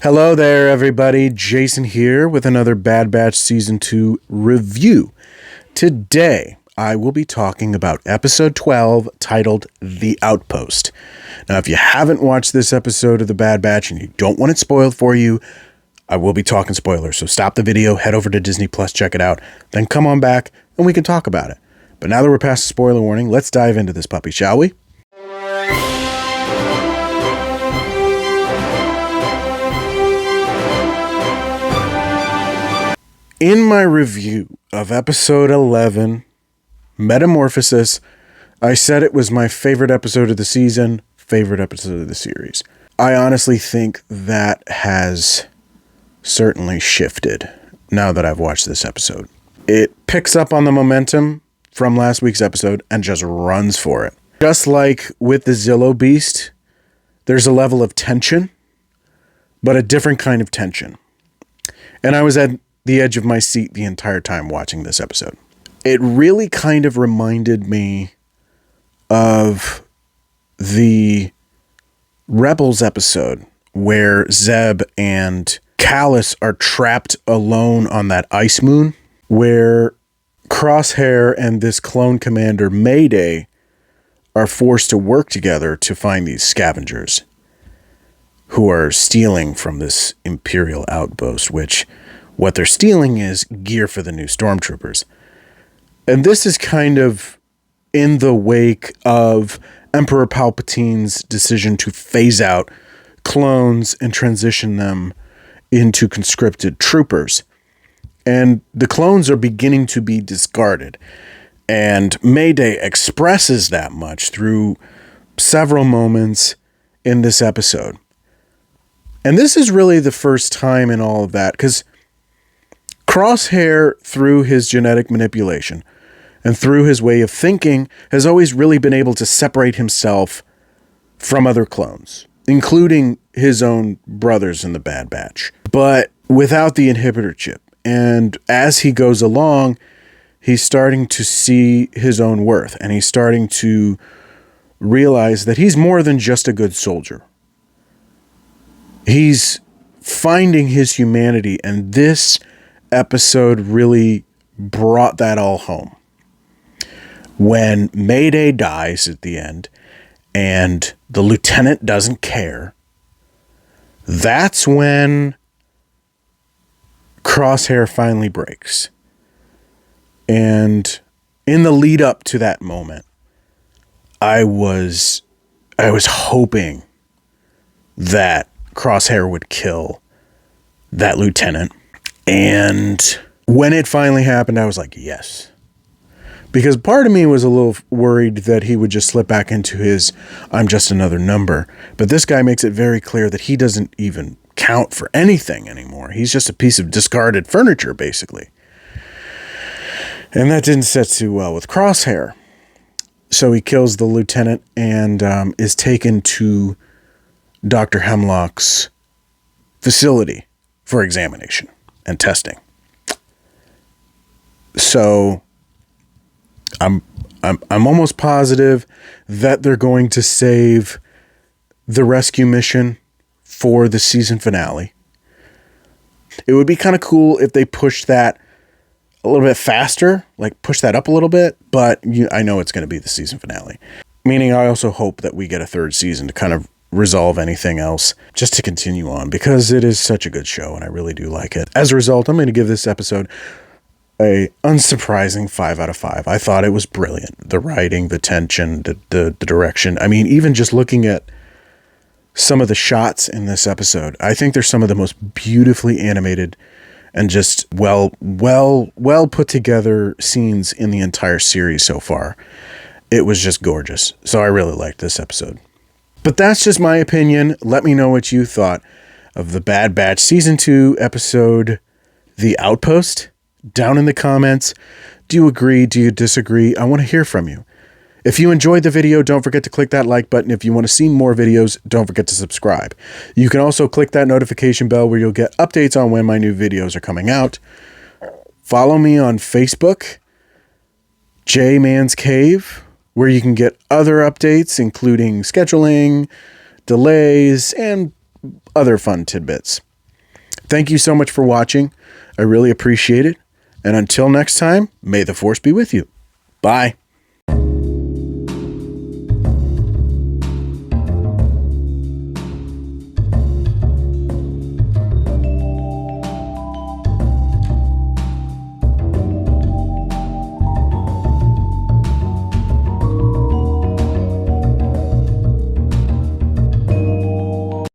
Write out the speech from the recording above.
Hello there, everybody. Jason here with another Bad Batch Season 2 review. Today, I will be talking about Episode 12, titled The Outpost. Now, if you haven't watched this episode of The Bad Batch and you don't want it spoiled for you, I will be talking spoilers, so stop the video, head over to Disney Plus, check it out, then come on back and we can talk about it. But now that we're past the spoiler warning, let's dive into this puppy, shall we? In my review of Episode 11, Metamorphosis, I said it was my favorite episode of the season, favorite episode of the series. I honestly think that has certainly shifted now that I've watched this episode. It picks up on the momentum from last week's episode and just runs for it. Just like with the Zillo Beast, there's a level of tension, but a different kind of tension. And I was at the edge of my seat the entire time watching this episode. It really kind of reminded me of the Rebels episode where Zeb and Kallus are trapped alone on that ice moon, where Crosshair and this clone commander Mayday are forced to work together to find these scavengers who are stealing from this Imperial outpost, which what they're stealing is gear for the new stormtroopers. And this is kind of in the wake of Emperor Palpatine's decision to phase out clones and transition them into conscripted troopers. And the clones are beginning to be discarded. And Mayday expresses that much through several moments in this episode. And this is really the first time in all of that, because Crosshair, through his genetic manipulation and through his way of thinking, has always really been able to separate himself from other clones, including his own brothers in the Bad Batch, but without the inhibitor chip. And as he goes along, he's starting to see his own worth, and he's starting to realize that he's more than just a good soldier. He's finding his humanity, and this episode really brought that all home. When Mayday dies at the end and the lieutenant doesn't care, that's when Crosshair finally breaks. And in the lead up to that moment, I was hoping that Crosshair would kill that lieutenant. And when it finally happened, I was like, yes. Because part of me was a little worried that he would just slip back into his, I'm just another number. But this guy makes it very clear that he doesn't even count for anything anymore. He's just a piece of discarded furniture, basically. And that didn't set too well with Crosshair. So he kills the lieutenant and is taken to Dr. Hemlock's facility for examination and testing. So I'm almost positive that they're going to save the rescue mission for the season finale. It would be kind of cool if they pushed that a little bit faster, like push that up a little bit, but I know it's going to be the season finale. Meaning I also hope that we get a third season to kind of resolve anything else, just to continue on, because it is such a good show and I really do like it. As a result, I'm going to give this episode a unsurprising 5 out of 5. I thought it was brilliant. The writing, the tension, the direction. I mean, even just looking at some of the shots in this episode, I think they're some of the most beautifully animated and just well put together scenes in the entire series so far. It was just gorgeous. So I really liked this episode. But that's just my opinion. Let me know what you thought of the Bad Batch Season 2 episode, The Outpost, down in the comments. Do you agree? Do you disagree? I want to hear from you. If you enjoyed the video, don't forget to click that like button. If you want to see more videos, don't forget to subscribe. You can also click that notification bell where you'll get updates on when my new videos are coming out. Follow me on Facebook, J Man's Cave, where you can get other updates, including scheduling, delays, and other fun tidbits. Thank you so much for watching. I really appreciate it. And until next time, may the Force be with you. Bye.